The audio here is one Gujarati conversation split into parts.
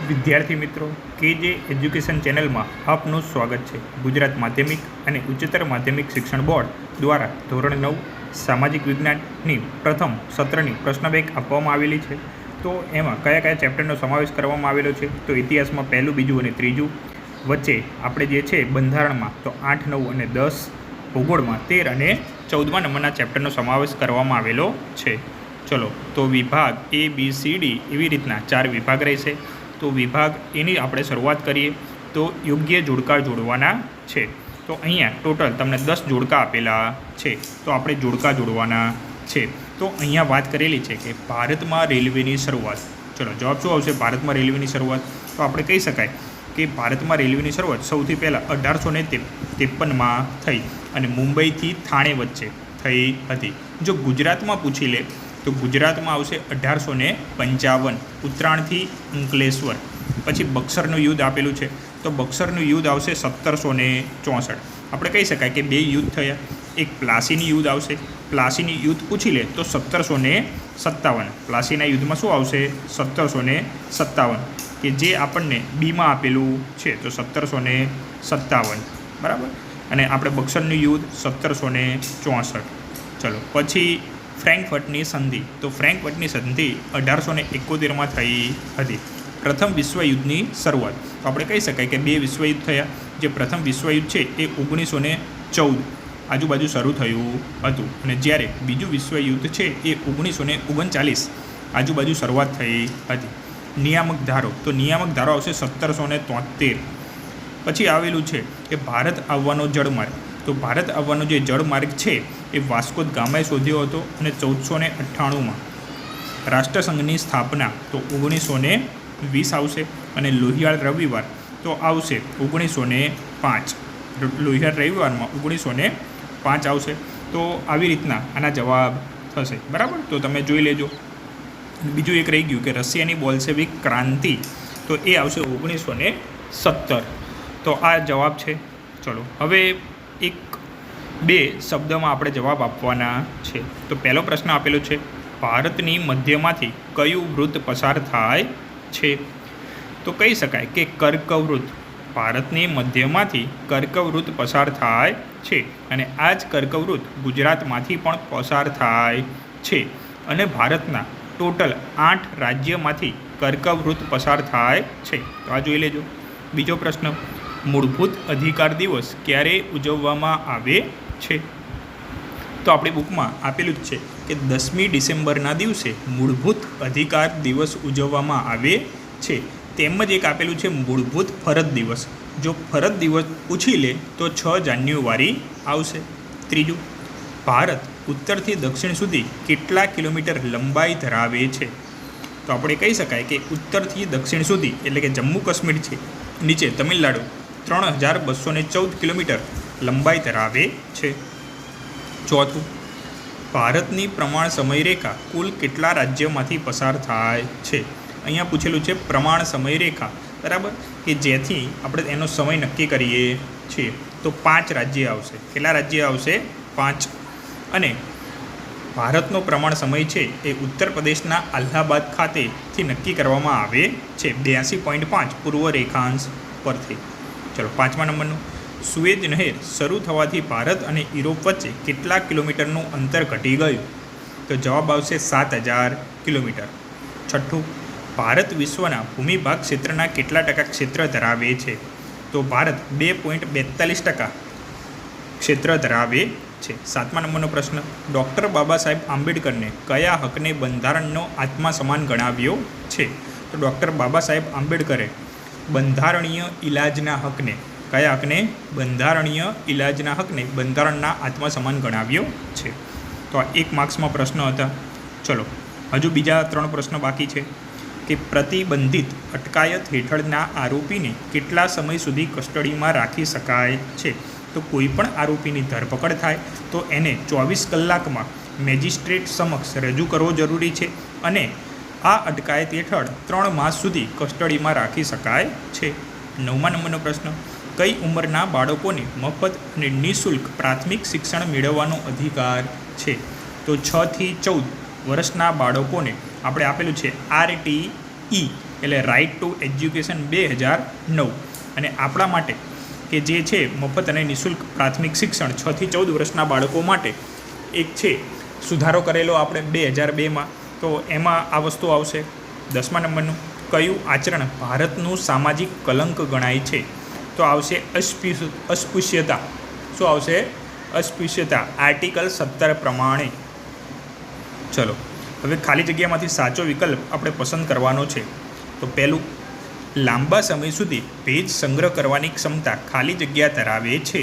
વિદ્યાર્થી મિત્રો કેજે એજ્યુકેશન ચેનલમાં આપનું સ્વાગત છે। ગુજરાત માધ્યમિક અને ઉચ્ચતર માધ્યમિક શિક્ષણ બોર્ડ દ્વારા ધોરણ 9 સામાજિક વિજ્ઞાનની પ્રથમ સત્રની પ્રશ્ન બેંક આપવામાં આવેલી છે। તો એમાં કયા કયા ચેપ્ટરનો સમાવેશ કરવામાં આવેલો છે? તો ઇતિહાસમાં પહેલું, બીજું અને ત્રીજું, વચ્ચે આપણે જે છે બંધારણમાં તો 8, 9 અને 10, ભૂગોળમાં 13 અને 14મા નંબરના ચેપ્ટરનો સમાવેશ કરવામાં આવેલો છે। ચલો, તો વિભાગ A, B, C, D એવી રીતના 4 વિભાગ રહેશે। તો વિભાગ એની આપણે શરૂઆત કરીએ તો યોગ્ય જોડકા જોડવાના છે। તો અહીંયા ટોટલ તમને 10 જોડકા આપેલા છે, તો આપણે જોડકા જોડવાના છે। તો અહીંયા વાત કરેલી છે કે ભારતમાં રેલવેની શરૂઆત, ચલો જવાબ શું આવશે? ભારતમાં રેલવેની શરૂઆત, તો આપણે કહી શકાય કે ભારતમાં રેલવેની શરૂઆત સૌથી પહેલાં 1853માં થઈ અને મુંબઈથી થાણે વચ્ચે થઈ હતી। જો ગુજરાતમાં પૂછી લે તો ગુજરાતમાં આવશે 1855 ઉત્તરાયણથી અંકલેશ્વર। પછી બક્સરનું યુદ્ધ આપેલું છે, તો બક્સરનું યુદ્ધ આવશે 1764। આપણે કહી શકાય કે 2 યુદ્ધ થયા, એક પ્લાસીની યુદ્ધ આવશે, પ્લાસીની યુદ્ધ પૂછી લે તો 1757। પ્લાસીના યુદ્ધમાં શું આવશે? 1757, કે જે આપણને બીમાં આપેલું છે, તો 1757 બરાબર। અને આપણે બક્સરનું યુદ્ધ 1764। ચલો પછી ફ્રેન્કફર્ટની સંધિ, તો ફ્રેન્કફર્ટની સંધિ 1871માં થઈ હતી। પ્રથમ વિશ્વયુદ્ધની શરૂઆત, તો આપણે કહી શકાય કે 2 વિશ્વયુદ્ધ થયા। જે પ્રથમ વિશ્વયુદ્ધ છે એ 1914 આજુબાજુ શરૂ થયું હતું, અને જ્યારે બીજું વિશ્વયુદ્ધ છે એ 1939 આજુબાજુ શરૂઆત થઈ હતી। નિયામક ધારો, તો નિયામક ધારો આવશે 1773। પછી આવેલું છે કે ભારત આવવાનો જળમાર્ગ, તો ભારત આવવાનો જે જળમાર્ગ છે એ વાસ્કો દ ગામાએ શોધ્યો હતો અને 1498માં। રાષ્ટ્રસંઘની સ્થાપના તો 1920 આવશે, અને લોહિયાળ રવિવાર તો આવશે 1905। લોહિયાળ રવિવારમાં 1905 આવશે। તો આવી રીતના આના જવાબ થશે બરાબર, તો તમે જોઈ લેજો। બીજું એક રહી ગયું કે રશિયાની બોલ્શેવિક ક્રાંતિ, તો એ આવશે 1917। તો આ જવાબ છે। ચલો હવે 1-2 શબ્દમાં આપણે જવાબ આપવાના છે। તો પહેલો પ્રશ્ન આપેલો છે, ભારતની મધ્યમાંથી કયું વૃત્ત પસાર થાય છે? તો કહી શકાય કે કર્કવૃત્ત, ભારતની મધ્યમાંથી કર્કવૃત્ત પસાર થાય છે, અને આ જ કર્કવૃત્ત ગુજરાતમાંથી પણ પસાર થાય છે, અને ભારતના ટોટલ 8 રાજ્યમાંથી કર્કવૃત્ત પસાર થાય છે। તો આ જોઈ લેજો। બીજો પ્રશ્ન, મૂળભૂત અધિકાર દિવસ ક્યારે ઉજવવામાં આવે છે? તો આપણી બુકમાં આપેલું જ છે કે 10મી ડિસેમ્બરના દિવસે મૂળભૂત અધિકાર દિવસ ઉજવવામાં આવે છે। તેમજ એક આપેલું છે મૂળભૂત ફરજ દિવસ, જો ફરજ દિવસ પૂછી લે તો 6 જાન્યુઆરી આવશે। ત્રીજું, ભારત ઉત્તરથી દક્ષિણ સુધી કેટલા કિલોમીટર લંબાઈ ધરાવે છે? તો આપણે કહી શકાય કે ઉત્તરથી દક્ષિણ સુધી એટલે કે જમ્મુ કાશ્મીર છે, નીચે તમિલનાડુ 3214 કિલોમીટર લંબાઈ ધરાવે છે। ચોથું, ભારતની પ્રમાણ સમયરેખા કુલ કેટલા રાજ્યોમાંથી પસાર થાય છે? અહીંયા પૂછેલું છે પ્રમાણ સમયરેખા બરાબર, કે જેથી આપણે એનો સમય નક્કી કરીએ છીએ। તો 5 રાજ્ય આવશે। કેટલા રાજ્ય આવશે? 5। અને ભારતનો પ્રમાણ સમય છે એ ઉત્તર પ્રદેશના અલ્હાબાદ ખાતેથી નક્કી કરવામાં આવે છે 82.5 પૂર્વ રેખાંશ પરથી। ચલો 5મા નંબરનું, સુએજ નહેર શરૂ થવાથી ભારત અને યુરોપ વચ્ચે કેટલા કિલોમીટરનું અંતર ઘટી ગયું? તો જવાબ આવશે 7000 કિલોમીટર। છઠ્ઠું, ભારત વિશ્વના ભૂમિભાગ ક્ષેત્રના કેટલા ટકા ક્ષેત્ર ધરાવે છે? તો ભારત 2.42% ક્ષેત્ર ધરાવે છે। 7મા નંબરનો પ્રશ્ન, ડૉક્ટર બાબા સાહેબ આંબેડકરને કયા હકને બંધારણનો આત્મા સમાન ગણાવ્યો છે? તો ડૉક્ટર બાબા સાહેબ આંબેડકરે બંધારણીય ઇલાજના હકને, કયા હકને? બંધારણીય ઇલાજના હકને બંધારણના આત્મા સમાન ગણાવ્યો છે। તો આ 1 માર્ક્સમાં પ્રશ્ન હતા। ચલો હજુ બીજા 3 પ્રશ્નો બાકી છે કે પ્રતિબંધિત અટકાયત હેઠળના આરોપીને કેટલા સમય સુધી કસ્ટડીમાં રાખી શકાય છે? તો કોઈ પણ આરોપીની ધરપકડ થાય તો એને 24 કલાકમાં મેજિસ્ટ્રેટ સમક્ષ રજૂ કરવો જરૂરી છે, અને આ અટકાયત હેઠળ 3 માસ સુધી કસ્ટડીમાં રાખી શકાય છે। 9મા નંબરનો પ્રશ્ન, કઈ ઉંમરના બાળકોને મફત અને નિઃશુલ્ક પ્રાથમિક શિક્ષણ મેળવવાનો અધિકાર છે? તો 6 થી 14 વર્ષના બાળકોને આપણે આપેલું છે RTE RTE એટલે રાઇટ ટુ એજ્યુકેશન 2009. અને આપણા માટે કે જે છે મફત અને નિઃશુલ્ક પ્રાથમિક શિક્ષણ 6 થી 14 વર્ષના બાળકો માટે એક છે સુધારો કરેલો આપણે 2002માં. તો એમાં આ વસ્તુ આવશે. 10મા નંબરનું, કયું આચરણ ભારતનું સામાજિક કલંક ગણાય છે? તો આવશે અસ્પૃશ્યતા. શું આવશે? અસ્પૃશ્યતા, આર્ટિકલ 17 પ્રમાણે. ચલો હવે ખાલી જગ્યામાંથી સાચો વિકલ્પ આપણે પસંદ કરવાનો છે. તો પહેલું, લાંબા સમય સુધી ભેજ સંગ્રહ કરવાની ક્ષમતા ખાલી જગ્યા ધરાવે છે.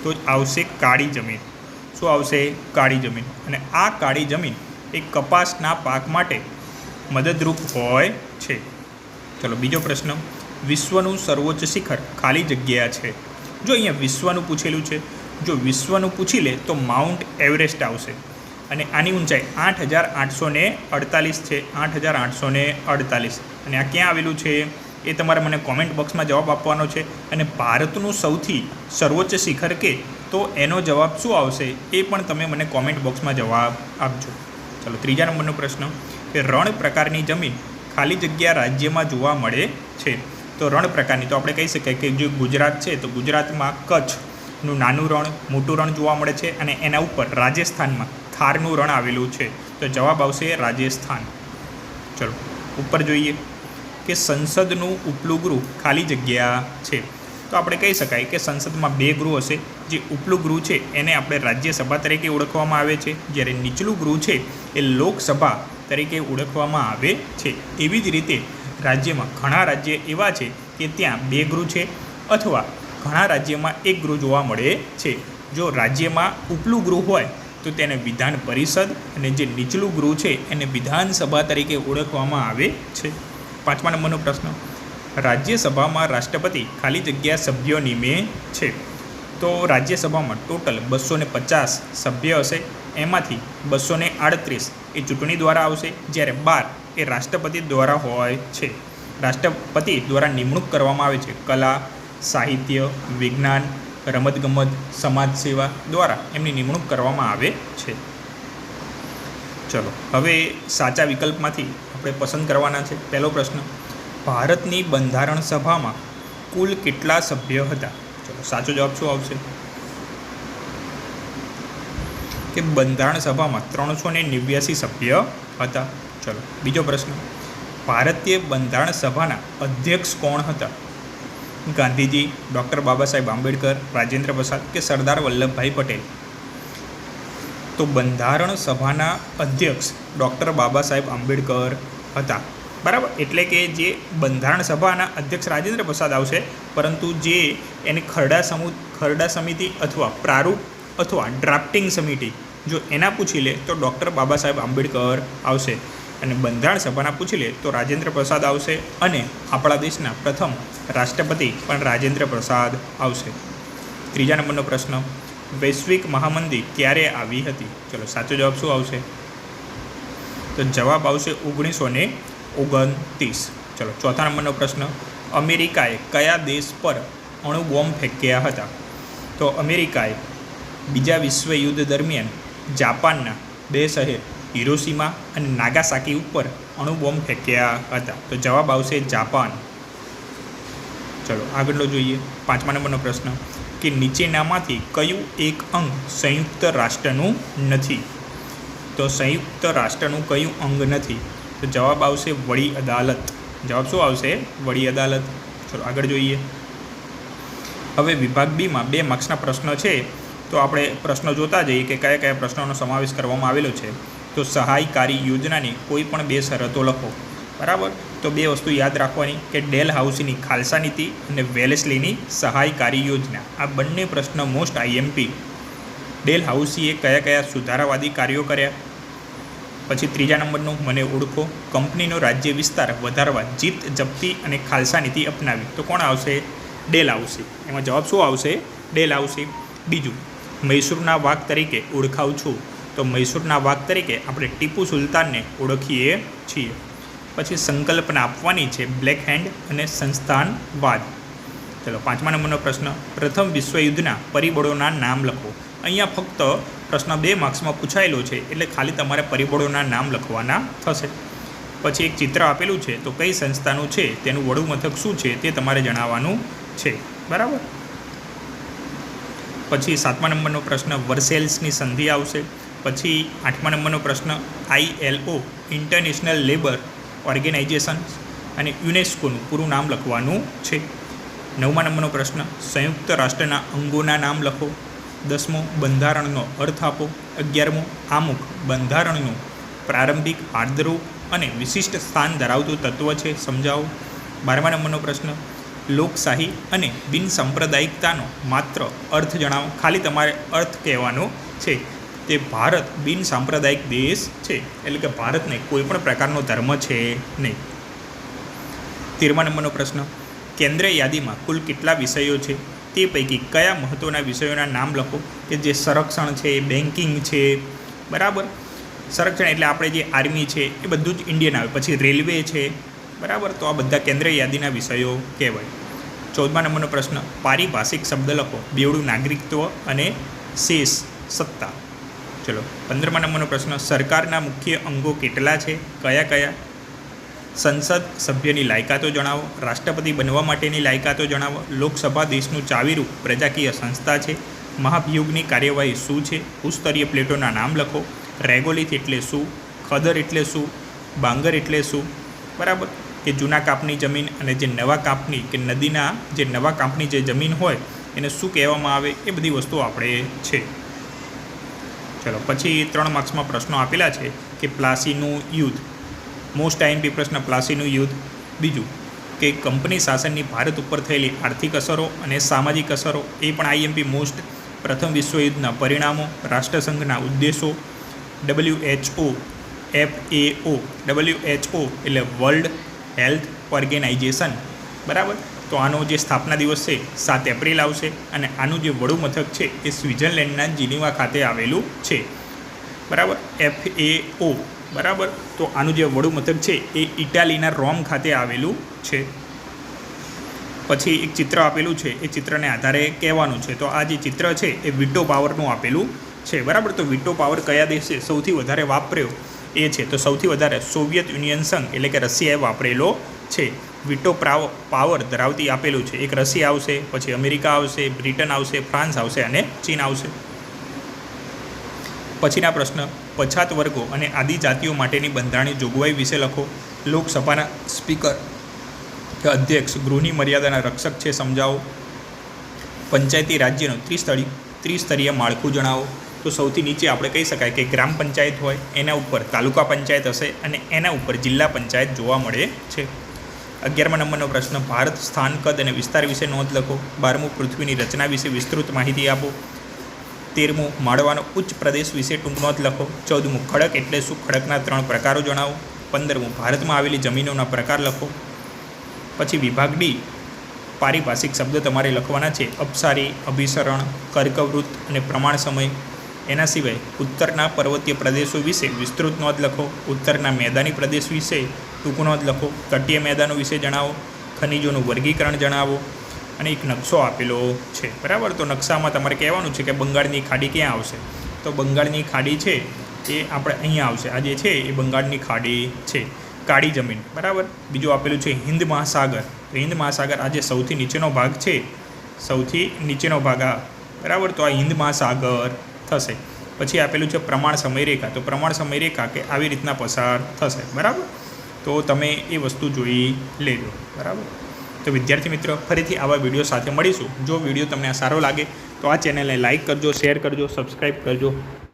તો આવશે કાળી જમીન. શું આવશે? કાળી જમીન. અને આ કાળી જમીન એ કપાસના પાક માટે મદદરૂપ હોય છે. ચલો બીજો પ્રશ્ન, વિશ્વનું સર્વોચ્ચ શિખર ખાલી જગ્યા છે. જો અહીંયા વિશ્વનું પૂછેલું છે, જો વિશ્વનું પૂછી લે તો માઉન્ટ એવરેસ્ટ આવશે. અને આની ઊંચાઈ 8,848 છે. 8,848. અને આ ક્યાં આવેલું છે એ તમારે મને કોમેન્ટ બોક્સમાં જવાબ આપવાનો છે. અને ભારતનું સૌથી સર્વોચ્ચ શિખર કે, તો એનો જવાબ શું આવશે એ પણ તમે મને કોમેન્ટ બોક્સમાં જવાબ આપજો. ચલો ત્રીજા નંબરનો પ્રશ્ન, કે રણ પ્રકારની જમીન ખાલી જગ્યા રાજ્યમાં જોવા મળે છે. તો રણ પ્રકારની તો આપણે કહી શકાય કે જે ગુજરાત છે, તો ગુજરાતમાં કચ્છનું નાનું રણ, મોટું રણ જોવા મળે છે. અને એના ઉપર રાજસ્થાનમાં થારનું રણ આવેલું છે. તો જવાબ આવશે રાજસ્થાન. ચલો ઉપર જોઈએ કે સંસદનું ઉપલું ગૃહ ખાલી જગ્યા છે. તો આપણે કહી શકાય કે સંસદમાં 2 ગૃહ હશે. જે ઉપલું ગૃહ છે એને આપણે રાજ્યસભા તરીકે ઓળખવામાં આવે છે, જ્યારે નીચલું ગૃહ છે એ લોકસભા તરીકે ઓળખવામાં આવે છે. એવી જ રીતે રાજ્યમાં ઘણા રાજ્ય એવા છે કે ત્યાં 2 ગૃહ છે, અથવા ઘણા રાજ્યમાં 1 ગૃહ જોવા મળે છે. જો રાજ્યમાં ઉપલું ગૃહ હોય તો તેને વિધાન પરિષદ, અને જે નીચલું ગૃહ છે એને વિધાનસભા તરીકે ઓળખવામાં આવે છે. 5મા નંબરનો પ્રશ્ન, રાજ્યસભામાં રાષ્ટ્રપતિ ખાલી જગ્યા સભ્યો નિમે છે. તો રાજ્યસભામાં ટોટલ 250 સભ્ય હશે. એમાંથી 238 એ ચૂંટણી દ્વારા આવશે, જ્યારે 12 એ રાષ્ટ્રપતિ દ્વારા હોય છે. રાષ્ટ્રપતિ દ્વારા નિમણૂક કરવામાં આવે છે. કલા, સાહિત્ય, વિજ્ઞાન, રમતગમત, સમાજ સેવા દ્વારા એમની નિમણૂક કરવામાં આવે છે. ચલો હવે સાચા વિકલ્પમાંથી આપણે પસંદ કરવાના છે. પહેલો પ્રશ્ન, ભારતની બંધારણ સભામાં કુલ કેટલા સભ્ય હતા? ચલો સાચો જવાબ શું આવશે? કે બંધારણ સભામાં 389 સભ્ય હતા. ચલો બીજો પ્રશ્ન, ભારતીય બંધારણ સભાના અધ્યક્ષ કોણ હતા? ગાંધીજી, ડૉક્ટર બાબા સાહેબ આંબેડકર, રાજેન્દ્ર પ્રસાદ કે સરદાર વલ્લભભાઈ પટેલ? તો બંધારણ સભાના અધ્યક્ષ ડૉક્ટર બાબા સાહેબ આંબેડકર હતા. બરાબર, એટલે કે જે બંધારણ સભાના અધ્યક્ષ રાજેન્દ્ર પ્રસાદ આવશે, પરંતુ જે એની ખરડા સમિતિ અથવા પ્રારૂપ અથવા ડ્રાફ્ટિંગ સમિતિ જો એના પૂછી લે તો ડૉક્ટર બાબા સાહેબ આંબેડકર આવશે. અને બંધારણ સભાના પૂછી લે તો રાજેન્દ્ર પ્રસાદ આવશે. અને આપણા દેશના પ્રથમ રાષ્ટ્રપતિ પણ રાજેન્દ્ર પ્રસાદ આવશે. ત્રીજા નંબરનો પ્રશ્ન, વૈશ્વિક મહામંદી ક્યારે આવી હતી? ચલો સાચો જવાબ શું આવશે? તો જવાબ આવશે 1929. ચલો ચોથા નંબરનો પ્રશ્ન, અમેરિકાએ કયા દેશ પર અણુ બોમ્બ ફેંક્યા હતા? તો અમેરિકાએ બીજા વિશ્વયુદ્ધ દરમિયાન જાપાનના 2 શહેર હિરોશીમા અને નાગાસાકી ઉપર અણુ બોમ્બ ફેંક્યા હતા. તો જવાબ આવશે જાપાન. ચલો આગળનો જોઈએ. 5મા નંબરનો પ્રશ્ન, કે નીચેનામાંથી કયું એક અંગ સંયુક્ત રાષ્ટ્રનું નથી? તો સંયુક્ત રાષ્ટ્રનું કયું અંગ નથી? તો જવાબ આવશે વડી અદાલત. જવાબ શું આવશે? વડી અદાલત. ચલો આગળ જોઈએ. હવે વિભાગ બીમાં 2 માર્ક્સના પ્રશ્નો છે, તો આપણે પ્રશ્નો જોતા જઈએ કે કયા કયા પ્રશ્નોનો સમાવેશ કરવામાં આવેલો છે. તો સહાયકારી યોજનાની કોઈ પણ 2 શરતો લખો. બરાબર, તો 2 વસ્તુ યાદ રાખવાની કે ડેલ હાઉસીની ખાલસા નીતિ અને વેલેસ્લીની સહાયકારી યોજના. આ બંને પ્રશ્ન મોસ્ટ આઈએમપી. ડેલ હાઉસીએ કયા કયા સુધારાવાદી કાર્યો કર્યા? પછી ત્રીજા નંબરનું, મને ઓળખો, કંપનીનો રાજ્ય વિસ્તાર વધારવા જીત જપ્તી અને ખાલસા નીતિ અપનાવી. તો કોણ આવશે? ડેલ હાઉસી. એમાં જવાબ શું આવશે? ડેલ હાઉસી. બીજું, મૈસૂરના વાઘ તરીકે ઓળખાવ છું. તો મૈસૂરના વાઘ તરીકે આપણે ટીપુ સુલતાનને ઓળખીએ છીએ. પછી સંકલ્પના આપવાની છે બ્લેક હેન્ડ અને સંસ્થાનવાદ. ચલો 5મા નંબરનો પ્રશ્ન, પ્રથમ વિશ્વયુદ્ધના પરિબળોના નામ લખો. અહીંયા ફક્ત પ્રશ્ન 2 માર્ક્સમાં પૂછાયેલો છે, એટલે ખાલી તમારે પરિબળોના નામ લખવાના થશે. પછી એક ચિત્ર આપેલું છે તો કઈ સંસ્થાનું છે તેનું વડું મથક શું છે તે તમારે જણાવવાનું છે, બરાબર. પછી 7મા નંબરનો પ્રશ્ન વર્સેલ્સની સંધિ આવશે. પછી 8મા નંબરનો પ્રશ્ન ILO ઇન્ટરનેશનલ લેબર ઓર્ગેનાઇઝેશન અને યુનેસ્કોનું પૂરું નામ લખવાનું છે. 9મા નંબરનો પ્રશ્ન સંયુક્ત રાષ્ટ્રના અંગોના નામ લખો. 10મો બંધારણનો અર્થ આપો. 11મો આમુખ બંધારણનું પ્રારંભિક હાર્દરૂપ અને વિશિષ્ટ સ્થાન ધરાવતું તત્વ છે, સમજાવો. 12મા નંબરનો પ્રશ્ન લોકશાહી અને બિનસાંપ્રદાયિકતાનો માત્ર અર્થ જણાવો. ખાલી તમારે અર્થ કહેવાનો છે. તે ભારત બિનસાંપ્રદાયિક દેશ છે, એટલે કે ભારતને કોઈ પણ પ્રકારનો ધર્મ છે નહીં. 13મા નંબરનો પ્રશ્ન કેન્દ્રીય યાદીમાં કુલ કેટલા વિષયો છે, તે પૈકી કયા મહત્ત્વના વિષયોના નામ લખો. કે જે સંરક્ષણ છે, બેન્કિંગ છે, બરાબર. સંરક્ષણ એટલે આપણે જે આર્મી છે એ બધું જ ઇન્ડિયન આવે. પછી રેલવે છે, બરાબર. તો આ બધા કેન્દ્રીય યાદીના વિષયો કહેવાય. 14મા નંબરનો પ્રશ્ન પારિભાષિક શબ્દ લખો. બેવડું નાગરિકત્વ અને શેષ સત્તા. ચલો. 15મા નંબરનો પ્રશ્ન સરકારના મુખ્ય અંગો કેટલા છે, કયા કયા. સંસદ સભ્યની લાયકાતો જણાવો. રાષ્ટ્રપતિ બનવા માટેની લાયકાતો જણાવો. લોકસભા દેશનું ચાવીરૂપ પ્રજાકીય સંસ્થા છે. મહાભિયોગની કાર્યવાહી શું છે. ભૂસ્તરીય પ્લેટોના નામ લખો. રેગોલિથ એટલે શું, ખદર એટલે શું, બાંગર એટલે શું, બરાબર. કે જૂના કાપની જમીન અને જે નવા કાપની કે નદીના જે નવા કાપની જે જમીન હોય એને શું કહેવામાં આવે, એ બધી વસ્તુઓ આપણે છે. ચલો. પછી 3 માર્ક્સમાં પ્રશ્નો આપેલા છે કે પ્લાસીનું યુદ્ધ, મોસ્ટ IMP પ્રશ્ન પ્લાસીનું યુદ્ધ. બીજું કે કંપની શાસનની ભારત ઉપર થયેલી આર્થિક અસરો અને સામાજિક અસરો, એ પણ IMP મોસ્ટ. પ્રથમ વિશ્વયુદ્ધના પરિણામો, રાષ્ટ્રસંઘના ઉદ્દેશો, WHO FAO, WHO એટલે વર્લ્ડ હેલ્થ ઓર્ગેનાઇઝેશન, બરાબર. તો આનો જે સ્થાપના દિવસ છે 7 એપ્રિલ આવશે અને આનું જે વડું મથક છે એ સ્વિટ્ઝરલેન્ડના જીનીવા ખાતે આવેલું છે, બરાબર. FAO, બરાબર. તો આનું જે વડું મથક છે એ ઇટાલીના રોમ ખાતે આવેલું છે. પછી એક ચિત્ર આપેલું છે, એ ચિત્રને આધારે કહેવાનું છે. તો આ જે ચિત્ર છે એ વિટો પાવરનું આપેલું છે, બરાબર. તો વિટો પાવર કયા દેશે સૌથી વધારે વાપર્યો એ છે, તો સૌથી વધારે સોવિયત યુનિયન સંઘ એટલે કે રશિયાએ વાપરેલો છે. વિટો પાવર ધરાવતી આપેલું છે. એક રશિયા આવશે, પછી અમેરિકા આવશે, બ્રિટન આવશે, ફ્રાન્સ આવશે અને ચીન આવશે. પછીના પ્રશ્ન પછાત વર્ગો અને આદિજાતિઓ માટેની બંધારણીય જોગવાઈ વિશે લખો. લોકસભાના સ્પીકર કે અધ્યક્ષ ગૃહની મર્યાદાના રક્ષક છે, સમજાવો. પંચાયતી રાજ્યનું ત્રિસ્તરીય માળખું જણાવો. તો સૌથી નીચે આપણે કહી શકાય કે ગ્રામ પંચાયત હોય, એના ઉપર તાલુકા પંચાયત હશે અને એના ઉપર જિલ્લા પંચાયત જોવા મળે છે. 11મા નંબરનો પ્રશ્ન ભારત સ્થાન, કદ અને વિસ્તાર વિશે નોંધ લખો. 12મું પૃથ્વીની રચના વિશે વિસ્તૃત માહિતી આપો. 13મું માળવાનો ઉચ્ચ પ્રદેશ વિશે ટૂંક નોંધ લખો. 14મું ખડક એટલે શું, ખડકના 3 પ્રકારો જણાવો. 15મું ભારતમાં આવેલી જમીનોના પ્રકાર લખો. પછી વિભાગ ડી પારિભાષિક શબ્દ તમારે લખવાના છે. અપસારી, અભિસરણ, કર્કવૃત્ત અને પ્રમાણ સમય. એના સિવાય ઉત્તરના પર્વતીય પ્રદેશો વિશે વિસ્તૃત નોંધ લખો. ઉત્તરના મેદાની પ્રદેશ વિશે ટૂંક નોંધ લખો. તટીય મેદાનો વિશે જણાવો. ખનિજોનું વર્ગીકરણ જણાવો. અને એક નકશો આપેલો છે, બરાબર. તો નકશામાં તમારે કહેવાનું છે કે બંગાળની ખાડી ક્યાં આવશે. તો બંગાળની ખાડી છે એ આપણે અહીંયા આવશે. આ જે છે એ બંગાળની ખાડી છે, કાળી જમીન, બરાબર. બીજું આપેલું છે હિન્દ મહાસાગર. તો હિન્દ મહાસાગર આ જે સૌથી નીચેનો ભાગ છે, સૌથી નીચેનો ભાગ આ, બરાબર. તો આ હિન્દ મહાસાગર થશે. પછી આપેલું છે પ્રમાણ સમયરેખા. તો પ્રમાણ સમયરેખા કે આવી રીતના પસાર થશે, બરાબર. તો તમે એ વસ્તુ જોઈ લેજો, બરાબર. તો વિદ્યાર્થી મિત્રો, ફરીથી આવા વિડીયો સાથે મળીશું. જો વિડીયો તમને સારો લાગે તો આ ચેનલને લાઇક કરજો, શેર કરજો, સબસ્ક્રાઈબ કરજો.